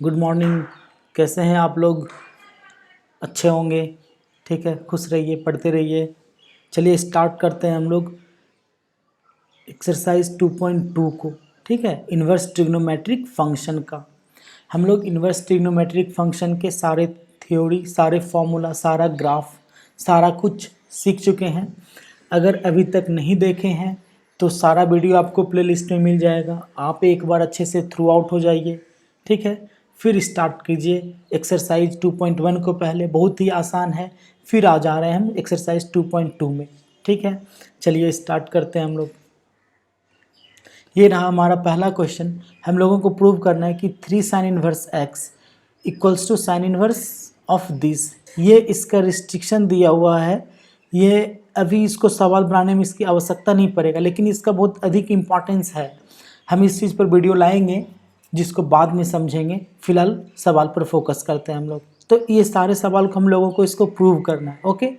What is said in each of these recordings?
Good morning. कैसे हैं आप लोग? अच्छे होंगे, ठीक है। खुश रहिए, पढ़ते रहिए। चलिए स्टार्ट करते हैं हम लोग एक्सरसाइज 2.2 को, ठीक है। इन्वर्स ट्रिग्नोमेट्रिक फंक्शन का हम लोग इन्वर्स ट्रिग्नोमेट्रिक फंक्शन के सारे थ्योरी, सारे फॉर्मूला, सारा ग्राफ, सारा कुछ सीख चुके हैं। अगर अभी तक नहीं देखे हैं तो सारा वीडियो आपको प्लेलिस्ट में मिल जाएगा। आप एक बार अच्छे से थ्रू आउट हो जाइए, ठीक है। फिर स्टार्ट कीजिए एक्सरसाइज 2.1 को। पहले बहुत ही आसान है, फिर आ जा रहे हैं हम एक्सरसाइज 2.2 में, ठीक है। चलिए स्टार्ट करते हैं हम लोग। ये रहा हमारा पहला क्वेश्चन। हम लोगों को प्रूव करना है कि 3 sine inverse x equals to sine inverse of this. ये इसका रिस्ट्रिक्शन दिया हुआ है। ये अभी इसको सवाल बनाने में इसकी आवश्यकता नहीं पड़ेगा, लेकिन इसका बहुत अधिक इम्पॉर्टेंस है। हम इस चीज़ पर वीडियो लाएंगे जिसको बाद में समझेंगे। फिलहाल सवाल पर फोकस करते हैं हम लोग। तो ये सारे सवाल को हम लोगों को इसको प्रूव करना है, ओके।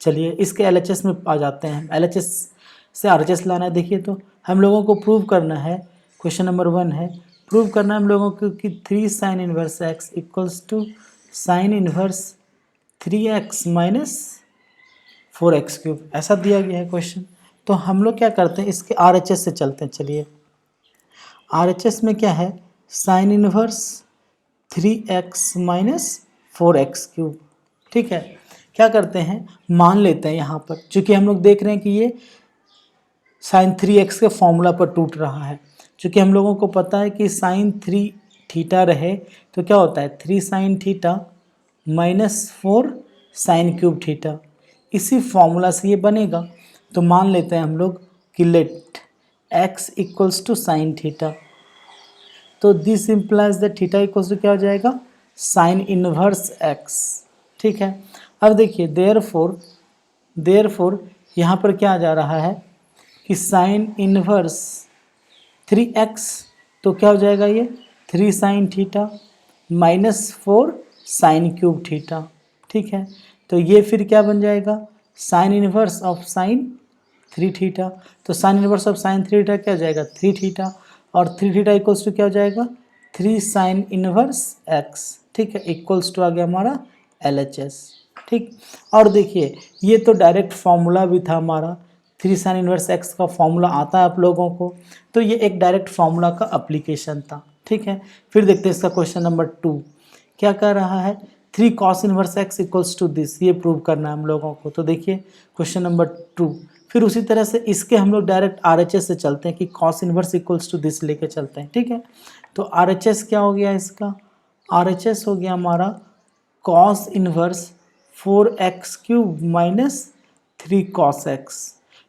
चलिए इसके LHS में आ जाते हैं। LHS से RHS लाना है। देखिए तो हम लोगों को प्रूव करना है, क्वेश्चन नंबर 1 है, प्रूव करना है हम लोगों को कि 3 sine inverse x equals to sine inverse 3x minus 4x cube, ऐसा दिया गया है क्वेश्चन। तो हम लोग क्या करते हैं, इसके RHS से चलते हैं। चलिए RHS में क्या है, sign inverse 3x minus 4x cube, ठीक है। क्या करते हैं, मान लेते हैं यहाँ पर, चूँकि हम लोग देख रहे हैं कि ये साइन 3x के फॉर्मूला पर टूट रहा है। चूँकि हम लोगों को पता है कि साइन 3 थीटा रहे तो क्या होता है 3 sine theta minus 4 sine cube theta, इसी फॉर्मूला से ये बनेगा। तो मान लेते हैं हम लोग कि let x equals to sine theta. तो this implies that theta equals to क्या हो जाएगा, साइन इनवर्स x, ठीक है। अब देखिए देयरफॉर यहाँ पर क्या आ जा रहा है कि साइन इनवर्स 3x, तो क्या हो जाएगा ये 3 sine theta minus 4 sine cube theta, ठीक है। तो ये फिर क्या बन जाएगा, sine inverse of sine 3 theta. तो sine inverse of sine 3 theta क्या हो जाएगा 3 थीटा, और 3 थीटा इक्वल्स टू क्या हो जाएगा 3 साइन इनवर्स x, ठीक है, इक्वल्स टू आ गया हमारा LHS, ठीक। और देखिए ये तो डायरेक्ट फॉर्मूला भी था हमारा, 3 साइन इनवर्स x का फॉर्मूला आता है आप लोगों को, तो ये एक डायरेक्ट फॉर्मूला का एप्लीकेशन था, ठीक है। फिर देखते हैं इसका क्वेश्चन नंबर 2 क्या कर रहा है, 3 cos inverse x equals to this, ये प्रूव करना है हम लोगों को। तो देखिए क्वेश्चन नंबर 2, फिर उसी तरह से इसके हम लोग डायरेक्ट RHS से चलते हैं कि cos inverse equals to this लेके चलते हैं, ठीक है। तो RHS क्या हो गया इसका, RHS हो गया हमारा cos inverse 4x cube minus 3 cos x।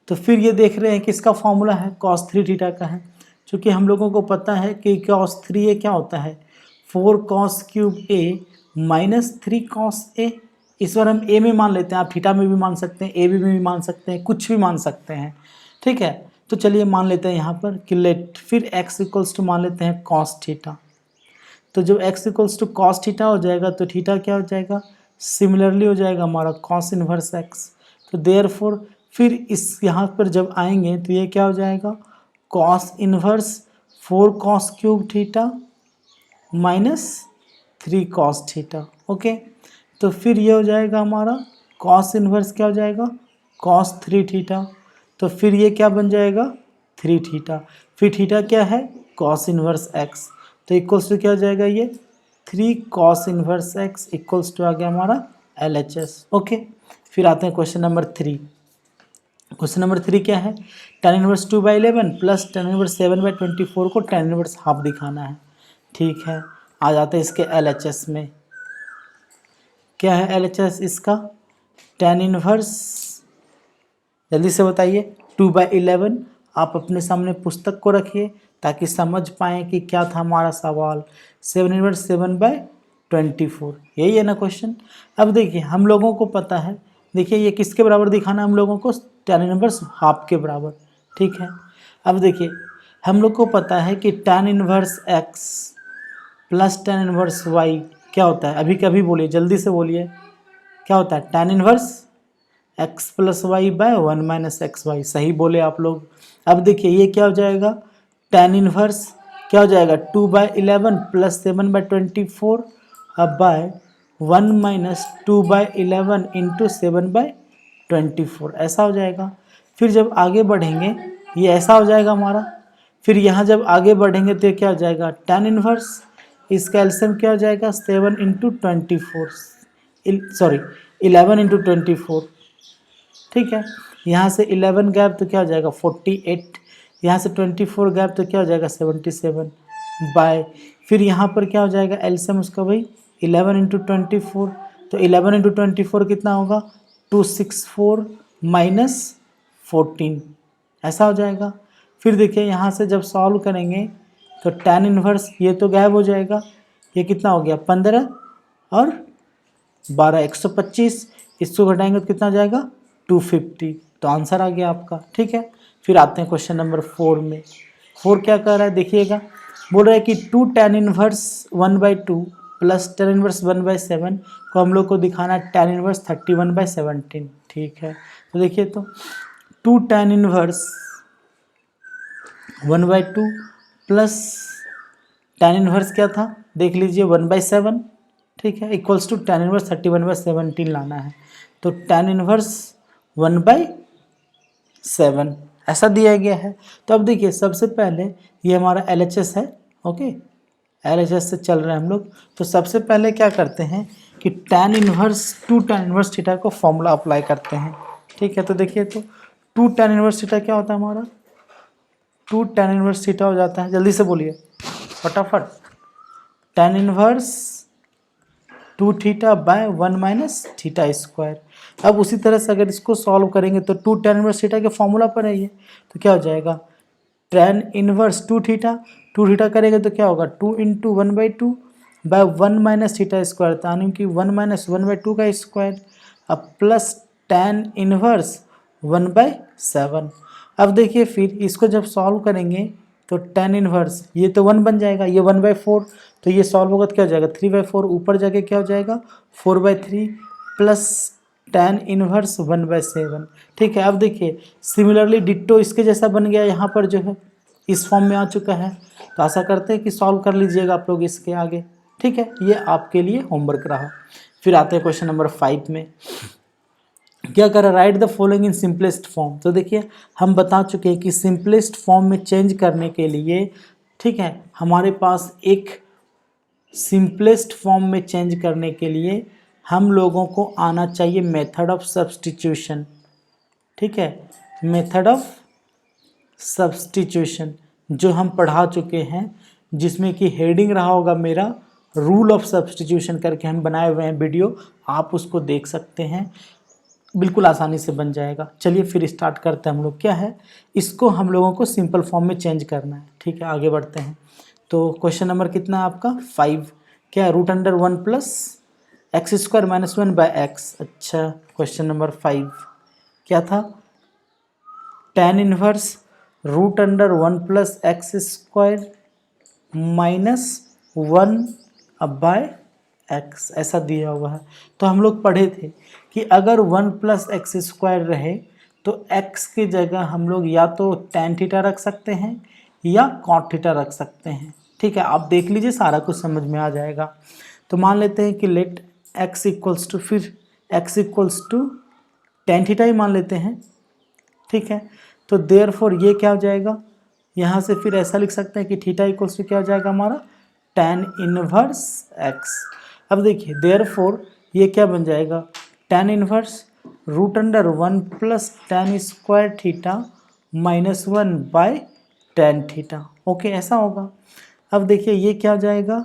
तो फिर ये देख रहे हैं कि इसका फॉर्मूला है कॉस 3 थीटा का है। क्योंकि हम लोगों को पता है कि कॉस 3a क्या होता है 4 cos cube a minus 3 cos a। इस बार हम a में मान लेते हैं, आप थीटा में भी मान सकते हैं, a में भी मान सकते हैं, कुछ भी मान सकते हैं, ठीक है। तो चलिए मान लेते हैं यहाँ पर कि लेट, फिर x इक्वल्स टू मान लेते हैं कॉस थीटा। तो जब x equals to cos theta हो जाएगा तो थीटा क्या हो जाएगा, सिमिलरली हो जाएगा हमारा कॉस इनवर्स x। तो देयरफॉर फिर इस यहाँ पर जब आएंगे तो ये क्या हो जाएगा cos inverse 4 cos cube theta minus 3 cos theta, okay. तो फिर ये हो जाएगा हमारा कॉस इनवर्स क्या हो जाएगा कॉस 3 थीटा। तो फिर ये क्या बन जाएगा 3 थीटा, फिर थीटा क्या है कॉस इनवर्स x। तो इक्वल्स टू क्या हो जाएगा ये 3 cos inverse x equals to आ गया हमारा LHS, ओके। फिर आते हैं क्वेश्चन नंबर 3। क्वेश्चन नंबर 3 क्या है, tan inverse 2/11 plus tan inverse 7/24 को tan इनवर्स हाफ दिखाना है, ठीक है। आ जाते हैं इसके LHS में। क्या है LHS इसका, tan इनवर्स, जल्दी से बताइए 2/11। आप अपने सामने पुस्तक को रखिए ताकि समझ पाएँ कि क्या था हमारा सवाल। 7 इनवर्स 7/24, यही है ना क्वेश्चन। अब देखिए हम लोगों को पता है, देखिए ये किसके बराबर दिखाना है हम लोगों को, tan इनवर्स हाफ के बराबर, ठीक है। अब देखिए हम लोग को पता है कि tan inverse x plus tan inverse y क्या होता है, अभी कभी बोलिए, जल्दी से बोलिए, क्या होता है tan inverse x plus y by 1 minus x y, सही बोले आप लोग। अब देखिए ये क्या हो जाएगा tan इनवर्स क्या हो जाएगा 2/11 प्लस 7/24 अब बाय 1 माइनस 2/11 इंटू 7/24 ऐसा हो जाएगा। फिर जब आगे बढ़ेंगे ये ऐसा हो जाएगा हमारा। फिर यहाँ जब आगे बढ़ेंगे तो ये क्या हो जाएगा tan इनवर्स, इसका एलसीएम क्या हो जाएगा 7 इंटू 24 सॉरी 11 इंटू 24, ठीक है। यहाँ से 11 गैप तो क्या हो जाएगा 48, यहाँ से 24 गैप तो क्या हो जाएगा 77 बाय, फिर यहाँ पर क्या हो जाएगा एलसीएम उसका भाई 11 इंटू 24, तो 11 इंटू 24 कितना होगा 264 माइनस 14 ऐसा हो जाएगा। फिर देखिए यहाँ से जब सॉल्व करेंगे तो tan इनवर्स ये तो गायब हो जाएगा, ये कितना हो गया 15 और 12 125, इसको घटाएंगे तो कितना हो जाएगा 250, तो आंसर आ गया आपका, ठीक है। फिर आते हैं क्वेश्चन नंबर 4 में। 4 क्या कर रहा है देखिएगा, बोल रहा है कि 2 tan inverse 1/2 plus tan inverse 1/7 को हम लोग को दिखाना है tan इनवर्स 31/17, ठीक है। तो देखिए तो 2 tan inverse 1/2 plus tan inverse क्या था देख लीजिए 1/7, ठीक है, इक्वल्स टू tan इनवर्स 31/17 लाना है, तो tan इनवर्स 1/7 ऐसा दिया गया है। तो अब देखिए सबसे पहले ये हमारा LHS है, ओके, LHS से चल रहे हैं हम लोग। तो सबसे पहले क्या करते हैं कि tan inverse 2 tan inverse theta को फॉर्मूला अप्लाई करते हैं, ठीक है। तो देखिए तो 2 tan इनवर्स थीटा क्या होता है हमारा 2 tan इनवर्स थीटा हो जाता है, जल्दी से बोलिए फटाफट, tan inverse 2 theta by 1 minus theta square. अब उसी तरह से अगर इसको सॉल्व करेंगे तो 2 tan इनवर्स थीटा के फॉर्मूला पर है ये, तो क्या हो जाएगा tan इनवर्स 2 थीटा करेंगे तो क्या होगा 2 into 1/2 by 1 minus theta square, यानी कि 1 माइनस 1/2 का स्क्वायर, अब प्लस tan इनवर्स 1/7। अब देखिए फिर इसको जब सॉल्व करेंगे तो tan इनवर्स ये तो 1 बन जाएगा, ये 1/4, तो ये सॉल्व होगा तो क्या हो जाएगा 3/4, ऊपर जाके क्या हो जाएगा 4/3 प्लस tan इनवर्स 1/7, ठीक है। अब देखिए सिमिलरली डिट्टो इसके जैसा बन गया, यहाँ पर जो है इस फॉर्म में आ चुका है, तो आशा करते हैं कि सॉल्व कर लीजिएगा आप लोग इसके आगे, ठीक है। ये आपके लिए होमवर्क रहा। फिर आते हैं क्वेश्चन नंबर 5 में। क्या करें right the following in simplest form. तो देखिए हम बता चुके हैं कि सिंपलेस्ट फॉर्म में चेंज करने के लिए, ठीक है, हमारे पास एक सिंपलेस्ट फॉर्म में चेंज करने के लिए हम लोगों को आना चाहिए मेथड ऑफ सब्स्टिट्यूशन, ठीक है, मेथड ऑफ सब्स्टिट्यूशन जो हम पढ़ा चुके हैं, जिसमें कि हेडिंग रहा होगा मेरा रूल ऑफ सब्स्टिट्यूशन करके हम बनाए हुए हैं वीडियो, आप उसको देख सकते हैं, बिल्कुल आसानी से बन जाएगा। चलिए फिर स्टार्ट करते हैं हम लोग, क्या है इसको हम लोगों को सिंपल फॉर्म में चेंज करना है, ठीक है। आगे बढ़ते हैं। तो क्वेश्चन नंबर कितना है आपका 5, क्या है √1 प्लस x² - 1 बाय x। अच्छा क्वेश्चन नंबर 5 क्या था tan inverse √1 plus x² - 1 by x ऐसा दिया हुआ है। तो हम लोग पढ़े थे कि अगर 1 प्लस x² रहे तो x की जगह हम लोग या तो tan थीटा रख सकते हैं या cot थीटा रख सकते हैं, ठीक है। आप देख लीजिए सारा कुछ समझ में आ जाएगा। तो मान लेते हैं कि लेट x इक्वल्स टू, फिर x equals to tan theta ही मान लेते हैं, ठीक है। तो देयरफॉर ये क्या हो जाएगा, यहाँ से फिर ऐसा लिख सकते हैं कि थीटा इक्वल्स टू क्या हो जाएगा हमारा tan इनवर्स x। अब देखिए देयरफॉर ये क्या बन जाएगा tan inverse √1 plus tan² theta -1 by tan theta, okay ऐसा होगा। अब देखिए ये क्या हो जाएगा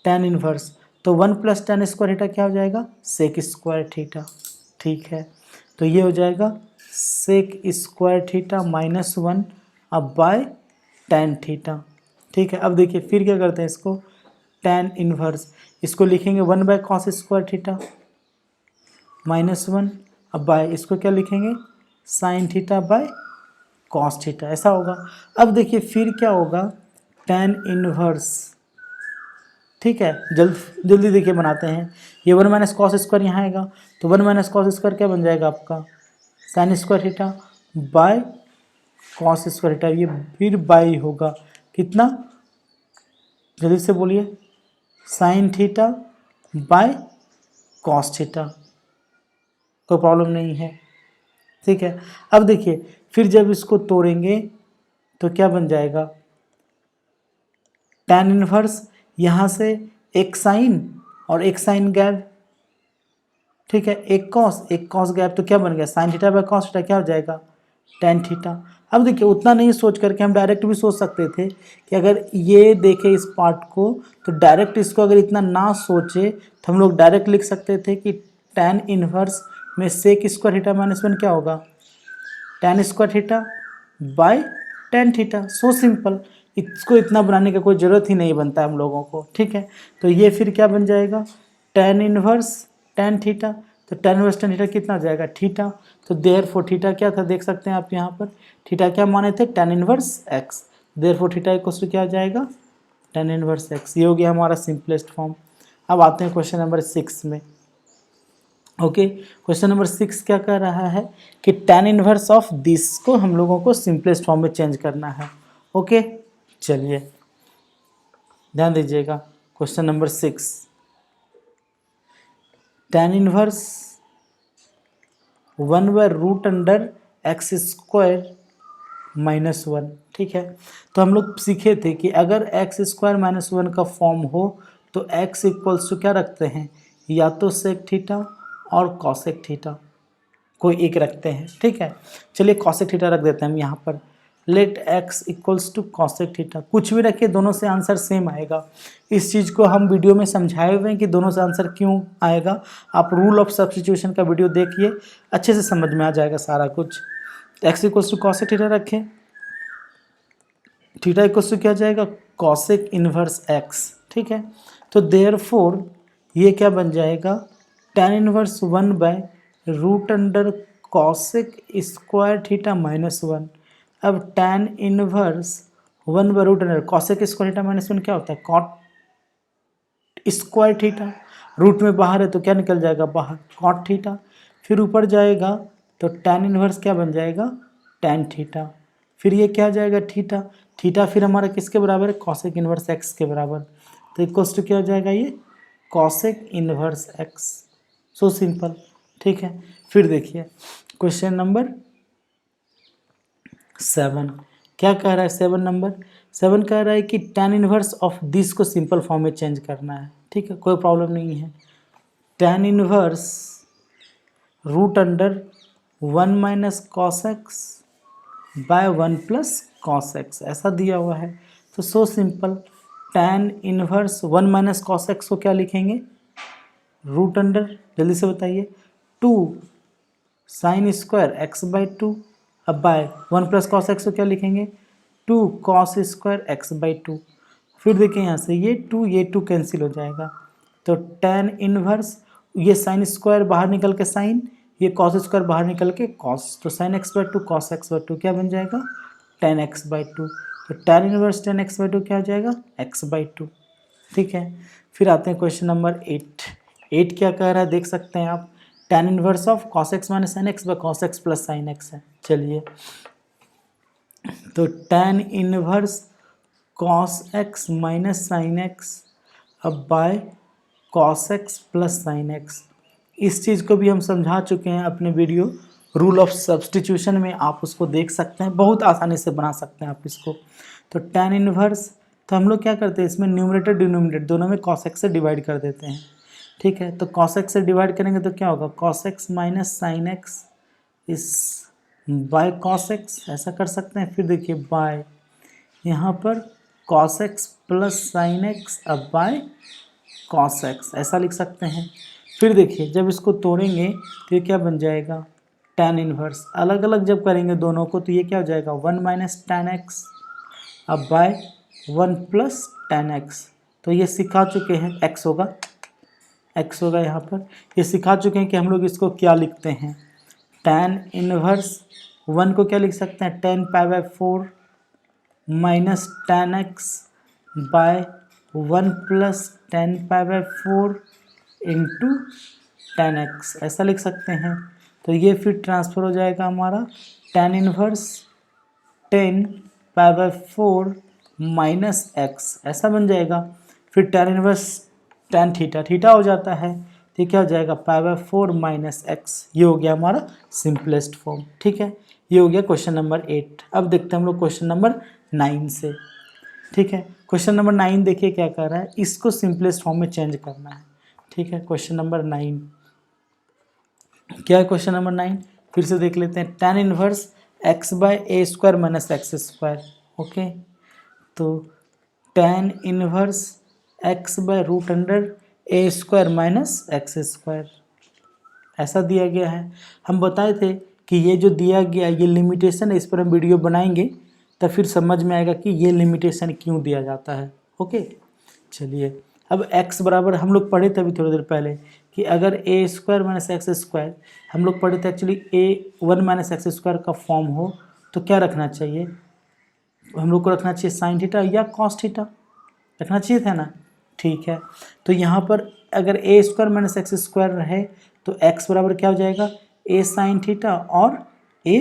tan इनवर्स, तो 1 प्लस tan² थीटा क्या हो जाएगा sec² थीटा, ठीक है। तो ये हो जाएगा sec² थीटा -1 अब बाय tan थीटा, ठीक है। अब देखिए फिर क्या करते हैं इसको tan इनवर्स, इसको लिखेंगे 1 बाय cos² थीटा -1 अब बाय इसको क्या लिखेंगे sin theta by cos theta, ऐसा होगा। अब देखिए फिर क्या होगा tan इनवर्स, ठीक है, जल्दी देखिए बनाते हैं। ये 1 माइनस cos² यहाँ आएगा, तो 1 माइनस cos² क्या बन जाएगा आपका sin² theta by cos² theta, ये फिर बाई होगा कितना जल्दी से बोलिए, sign theta by cos theta, कोई प्रॉब्लम नहीं है, ठीक है। अब देखिए फिर जब इसको तोड़ेंगे तो क्या बन जाएगा, tan इनवर्स यहाँ से एक साइन और एक साइन गैप, ठीक है, एक कॉस गैप, तो क्या बन गया, sign theta by cos theta क्या हो जाएगा, tan थीटा। अब देखिए उतना नहीं सोच करके हम डायरेक्ट भी सोच सकते थे कि अगर ये देखें इस पार्ट को तो डायरेक्ट इसको अगर इतना ना सोचे तो हम लोग डायरेक्ट लिख सकते थे कि tan इनवर्स में sec square theta minus one क्या होगा, tan square theta by tan theta. So simple, इसको इतना बनाने का कोई ज़रूरत ही नहीं बनता हम लोगों को, ठीक है। तो ये फिर क्या बन जाएगा, tan इनवर्स tan थीटा, तो tan इनवर्स tan थीटा कितना हो जाएगा, थीटा। तो देयरफॉर थीटा क्या था, देख सकते हैं आप यहाँ पर, थीटा क्या माने थे, tan inverse x, therefore theta equals to क्या हो जाएगा, tan इनवर्स x। ये हो गया हमारा सिंपलेस्ट फॉर्म। अब आते हैं क्वेश्चन नंबर 6 में। ओके, क्वेश्चन नंबर 6 क्या कह रहा है कि tan इनवर्स ऑफ दिस को हम लोगों को सिंपलेस्ट फॉर्म में चेंज करना है। ओके, चलिए ध्यान दीजिएगा, question number 6, tan inverse 1/√x² minus one, ठीक है। तो हम लोग सीखे थे कि अगर x² माइनस वन का फॉर्म हो तो x इक्वल्स टू क्या रखते हैं, या तो सेक थीटा और कॉसेक थीटा, कोई एक रखते हैं, ठीक है। चलिए कॉसेक थीटा रख देते हैं हम यहाँ पर, let x equals to cosec theta, कुछ भी रखिए दोनों से आंसर सेम आएगा। इस चीज़ को हम वीडियो में समझाए हुए हैं कि दोनों से आंसर क्यों आएगा, आप रूल ऑफ सब्स्टिट्यूशन का वीडियो देखिए, अच्छे से समझ में आ जाएगा सारा कुछ। x equals to cosec theta रखें, थीटा इक्वल्स टू क्या जाएगा, कॉसेक इनवर्स x, ठीक है। तो देयरफॉर ये क्या बन जाएगा, tan इनवर्स 1/√कॉसेक स्क्वायर थीटा माइनस वन। अब tan inverse 1/√, cosec square theta minus one क्या होता है, कॉट स्क्वायर थीटा, रूट में बाहर है तो क्या निकल जाएगा बाहर, कॉट थीटा, फिर ऊपर जाएगा तो tan इनवर्स क्या बन जाएगा, tan थीटा, फिर ये क्या जाएगा थीटा, थीटा फिर हमारा किसके बराबर है, कॉसेक इनवर्स x के बराबर, तो इक्वल्स टू क्या हो जाएगा ये, cosec inverse x। So simple, ठीक है। फिर देखिए क्वेश्चन नंबर 7 क्या कह रहा है, 7 कह रहा है कि tan इनवर्स ऑफ दिस को सिंपल फॉर्म में चेंज करना है, ठीक है, कोई प्रॉब्लम नहीं है। tan inverse √1 minus cos x by 1 plus cos x ऐसा दिया हुआ है। तो so simple, tan inverse 1 minus cos x को क्या लिखेंगे, √, जल्दी से बताइए, 2 साइन स्क्वायर एक्स बाई 2, अब बाय 1 प्लस कॉस एक्स को क्या लिखेंगे, 2 कॉस स्क्वायर एक्स बाई 2। फिर देखिए यहाँ से ये 2 कैंसिल हो जाएगा, तो tan इनवर्स, ये साइन स्क्वायर बाहर निकल के साइन, ये कॉस स्क्वायर बाहर निकल के कॉस, तो sign x by 2 cos x by 2 क्या बन जाएगा, tan एक्स बाई 2। तो tan inverse tan x by 2 क्या हो जाएगा, एक्स बाई 2, ठीक है। फिर आते हैं क्वेश्चन नंबर 8 क्या कह रहा है, देख सकते हैं आप, tan inverse of cos x minus sine x by cos x plus sine x है। चलिए तो tan inverse cos x minus sine x अब by cos x plus sine x, इस चीज़ को भी हम समझा चुके हैं अपने वीडियो रूल ऑफ सब्स्टिट्यूशन में, आप उसको देख सकते हैं, बहुत आसानी से बना सकते हैं आप इसको। तो tan इनवर्स, तो हम लोग क्या करते हैं इसमें न्यूमरेटर डिनोमिनेटर दोनों में cos x से डिवाइड कर देते हैं, ठीक है। तो cos x से डिवाइड करेंगे तो क्या होगा, cos x minus sine x इस बाय cos x ऐसा कर सकते हैं। फिर देखिए बाय यहाँ पर cos x plus sine x अब बाय cos x ऐसा लिख सकते हैं। फिर देखिए जब इसको तोड़ेंगे तो ये क्या बन जाएगा, tan इनवर्स, अलग अलग जब करेंगे दोनों को तो ये क्या हो जाएगा, 1 माइनस tan x अब बाय 1 प्लस tan x। तो ये सिखा चुके हैं, x होगा यहाँ पर, ये सिखा चुके हैं कि हम लोग इसको क्या लिखते हैं, tan इनवर्स 1 को क्या लिख सकते हैं, tan pi by 4 minus tan x by 1 plus tan pi by 4 into tan x ऐसा लिख सकते हैं। तो ये फिर ट्रांसफ़र हो जाएगा हमारा tan inverse 10 pi by 4 minus x, ऐसा बन जाएगा। फिर tan inverse tan theta, theta हो जाता है तो क्या हो जाएगा पाई बाय 4 माइनस एक्स। ये हो गया हमारा सिंपलेस्ट फॉर्म। ठीक है, ये हो गया क्वेश्चन नंबर 8। अब देखते हैं हम लोग क्वेश्चन नंबर 9 से। ठीक है, क्वेश्चन नंबर 9 देखिए क्या कर रहा है, इसको सिंपलेस्ट फॉर्म में चेंज करना है। ठीक है, क्वेश्चन नंबर 9 क्या है? क्वेश्चन नंबर 9 फिर से देख लेते हैं। tan inverse x by a square minus x square. Okay, तो tan inverse x by root under a square minus x square, ऐसा दिया गया है। हम बताए थे कि ये जो दिया गया ये लिमिटेशन है, इस पर हम वीडियो बनाएंगे तब फिर समझ में आएगा कि ये लिमिटेशन क्यों दिया जाता है। ओके, चलिए अब x बराबर हम लोग पढ़े थे अभी थोड़ी देर पहले कि अगर ए स्क्वायर माइनस एक्स स्क्वायर, हम लोग पढ़े थे एक्चुअली ए 1 माइनस एक्स स्क्वायर का फॉर्म हो तो क्या रखना चाहिए, हम लोग को रखना चाहिए साइन थीटा या कॉस थीटा, रखना चाहिए था ना। ठीक है, तो यहाँ पर अगर ए स्क्वायर माइनस एक्स स्क्वायर रहे तो x बराबर क्या हो जाएगा ए साइन थीटा और ए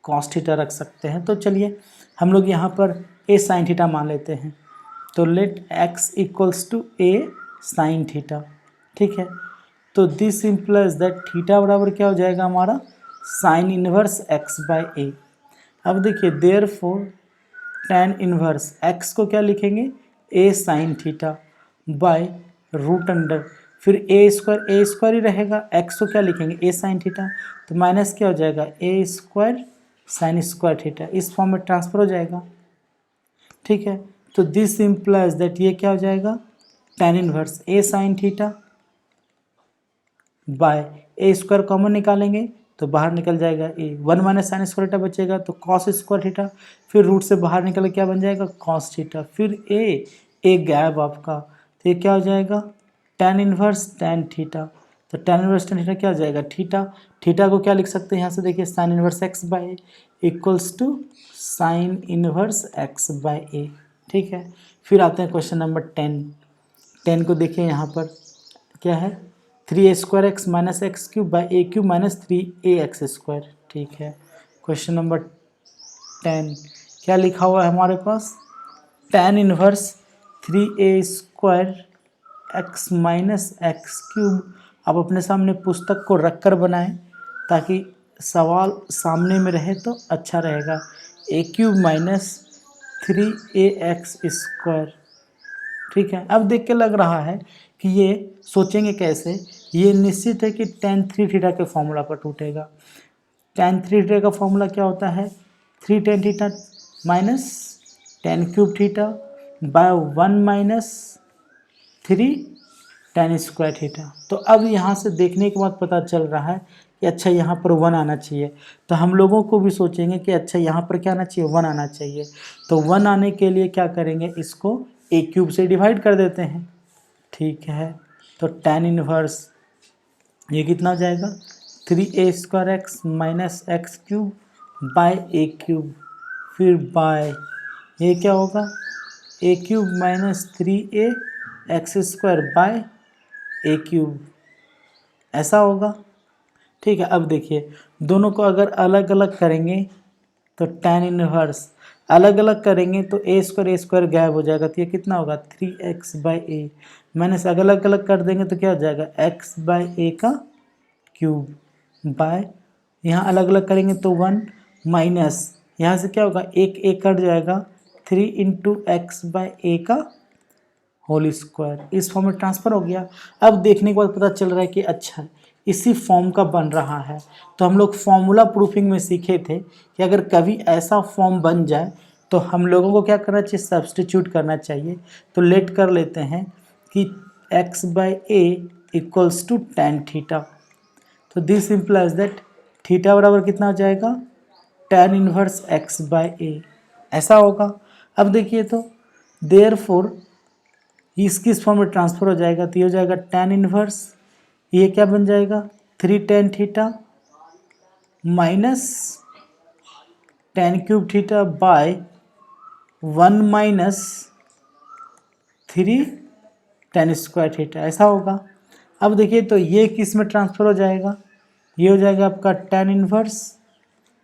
कॉस थीटा रख सकते हैं। तो चलिए हम लोग यहाँ पर ए साइन थीटा मान लेते हैं, तो let x equals to a sine theta. ठीक है, तो दिस इम्प्लाइज दैट थीटा बराबर क्या हो जाएगा हमारा sine inverse x by a. अब देखिए therefore tan inverse x को क्या लिखेंगे a sine theta by root under, फिर ए स्क्वायर ही रहेगा, x को क्या लिखेंगे ए साइन थीटा, तो माइनस क्या हो जाएगा a square sine square theta, इस फॉर्म में ट्रांसफर हो जाएगा। ठीक है, तो दिस इम्प्लाइज दैट ये क्या हो जाएगा tan inverse A sine theta bye a square common निकालेंगे तो बाहर निकल जाएगा ए, 1 माइनस साइन स्क्वायर थीटा बचेगा तो कॉस स्क्वायर थीटा, फिर रूट से बाहर निकल क्या बन जाएगा कॉस थीटा, फिर ए गैप आपका, तो ये क्या हो जाएगा tan इनवर्स tan थीटा, तो tan इनवर्स tan थीटा क्या हो जाएगा थीटा, थीटा को क्या लिख सकते हैं यहाँ से देखिए sine inverse x by a equals to sine inverse x by a. ठीक है, फिर आते हैं क्वेश्चन नंबर 10 को देखिए यहाँ पर क्या है 3a square x minus x cube by A cube minus 3ax square. ठीक है, क्वेश्चन नंबर 10 क्या लिखा हुआ है हमारे पास tan inverse 3a square x minus x cube. आप अपने सामने पुस्तक को रख कर बनाएं ताकि सवाल सामने में रहे तो अच्छा रहेगा। ए क्यूब माइनस 3ax स्क्वायर। ठीक है, अब देख के लग रहा है कि ये सोचेंगे कैसे, ये निश्चित है कि tan 3 थीटा के फॉर्मूला पर टूटेगा। tan 3 थीटा का फॉर्मूला क्या होता है 3 tan theta minus tan cube theta by 1 minus 3 tan square theta. तो अब यहाँ से देखने के बाद पता चल रहा है कि अच्छा यहाँ पर 1 आना चाहिए, तो हम लोगों को भी सोचेंगे कि अच्छा यहाँ पर क्या आना चाहिए 1 आना चाहिए, तो 1 आने के लिए क्या करेंगे इसको ए क्यूब से डिवाइड कर देते हैं। ठीक है, तो tan इनवर्स ये कितना हो जाएगा 3a square x minus x cube by a cube, फिर बाय ये क्या होगा a cube minus 3a x square by a cube, ऐसा होगा। ठीक है, अब देखिए दोनों को अगर अलग अलग करेंगे तो tan इनवर्स अलग अलग करेंगे तो ए स्क्वायर गायब हो जाएगा, तो ये कितना होगा 3x बाई ए, माइनस अलग अलग कर देंगे तो क्या हो जाएगा x बाई ए का क्यूब बाय, यहाँ अलग अलग करेंगे तो 1 माइनस यहाँ से क्या होगा एक कट जाएगा 3 इंटू एक्स बाई ए का होल स्क्वायर, इस फॉर्म में ट्रांसफ़र हो गया। अब देखने के बाद पता चल रहा है कि अच्छा इसी फॉर्म का बन रहा है, तो हम लोग फॉर्मूला प्रूफिंग में सीखे थे कि अगर कभी ऐसा फॉर्म बन जाए तो हम लोगों को क्या करना चाहिए सब्स्टिट्यूट करना चाहिए। तो लेट कर लेते हैं कि x by a equals to tan theta, तो दिस इम्प्लाइज दैट थीटा बराबर कितना हो जाएगा tan inverse x by a, ऐसा होगा। अब देखिए तो देयरफॉर इस किस फॉर्म में ट्रांसफ़र हो जाएगा, तो ये हो जाएगा tan इनवर्स, ये क्या बन जाएगा 3 tan theta minus tan cube theta by 1 minus 3 tan square theta, ऐसा होगा। अब देखिए तो ये किस में ट्रांसफ़र हो जाएगा, ये हो जाएगा आपका tan इनवर्स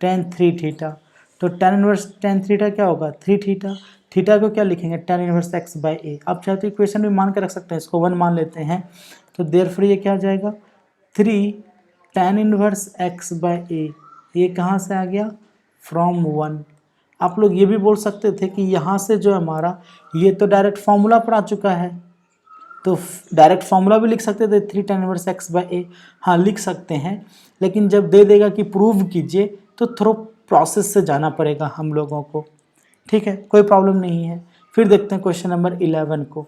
tan 3 थीटा, तो tan इनवर्स tan थीटा क्या होगा 3 थीटा, थीटा को क्या लिखेंगे, tan इनवर्स x बाई ए। आप चाहे तो इक्वेशन भी मान के रख सकते हैं, इसको 1 मान लेते हैं, तो देयरफॉर ये क्या हो जाएगा 3 tan इनवर्स x बाई ए। ये कहाँ से आ गया, फ्रॉम 1। आप लोग ये भी बोल सकते थे कि यहाँ से जो हमारा ये तो डायरेक्ट फॉर्मूला पर आ चुका है, तो डायरेक्ट फॉर्मूला भी लिख सकते थे 3 tan इनवर्स x बाई ए। हाँ लिख सकते हैं, लेकिन जब दे देगा कि प्रूव कीजिए तो थोड़ा प्रोसेस से जाना पड़ेगा हम लोगों को, ठीक है, कोई प्रॉब्लम नहीं है। फिर देखते हैं क्वेश्चन नंबर 11 को।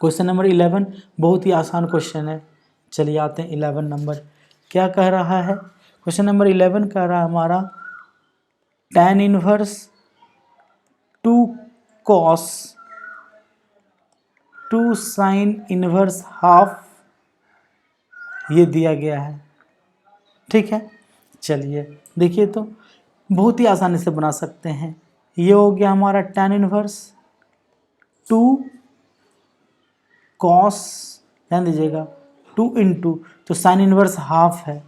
क्वेश्चन नंबर 11 बहुत ही आसान क्वेश्चन है। चलिए आते हैं 11 नंबर, क्या कह रहा है। क्वेश्चन नंबर 11 कह रहा है हमारा tan inverse 2 cos 2 sine inverse half ये दिया गया है, ठीक है। चलिए देखिए, तो बहुत ही आसानी से बना सकते हैं। ये हो गया हमारा tan इनवर्स 2 cos, ध्यान दीजिएगा 2 इंटू, तो साइन इनवर्स हाफ है,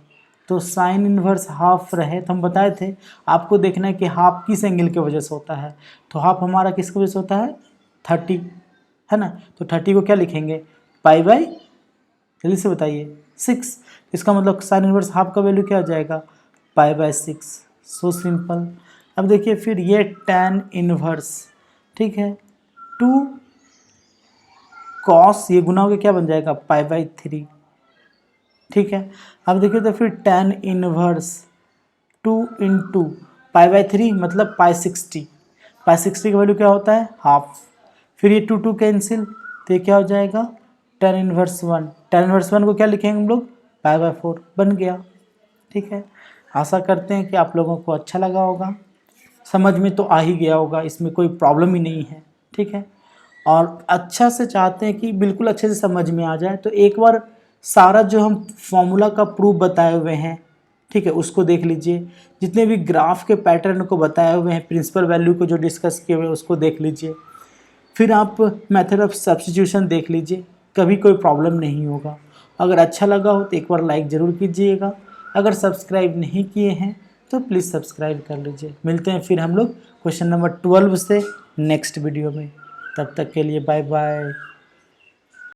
तो साइन इनवर्स हाफ रहे तो हम बताए थे आपको देखना है कि हाफ किस एंगल की वजह से होता है, तो हाफ हमारा किसकी वजह से होता है 30, है ना। तो 30 को क्या लिखेंगे, पाई बाई, जल्दी से बताइए 6। इसका मतलब साइन इनवर्स हाफ का वैल्यू क्या हो जाएगा, पाई बाई 6। So simple. अब देखिए फिर ये tan इनवर्स, ठीक है, 2 cos, ये गुना होकर क्या बन जाएगा पाई बाई 3, ठीक है। अब देखिए तो फिर tan inverse 2 into pi by 3 मतलब पाई 60, पाई 60 का वैल्यू क्या होता है हाफ। फिर ये 2 कैंसिल, तो ये क्या हो जाएगा tan इनवर्स 1, tan इनवर्स 1 को क्या लिखेंगे हम लोग पाई बाई 4, बन गया, ठीक है। आशा करते हैं कि आप लोगों को अच्छा लगा होगा, समझ में तो आ ही गया होगा, इसमें कोई प्रॉब्लम ही नहीं है, ठीक है। और अच्छा से चाहते हैं कि बिल्कुल अच्छे से समझ में आ जाए, तो एक बार सारा जो हम फॉर्मूला का प्रूफ बताए हुए हैं, ठीक है, उसको देख लीजिए। जितने भी ग्राफ के पैटर्न को बताए हुए हैं, प्रिंसिपल वैल्यू को जो डिस्कस किए हुए हैं उसको देख लीजिए। फिर आप मेथड ऑफ सब्स्टिट्यूशन देख लीजिए, कभी कोई प्रॉब्लम नहीं होगा। अगर अच्छा लगा हो तो एक बार लाइक ज़रूर कीजिएगा। अगर सब्सक्राइब नहीं किए हैं तो प्लीज़ सब्सक्राइब कर लीजिए। मिलते हैं फिर हम लोग क्वेश्चन नंबर 12 से नेक्स्ट वीडियो में। तब तक के लिए बाय बाय।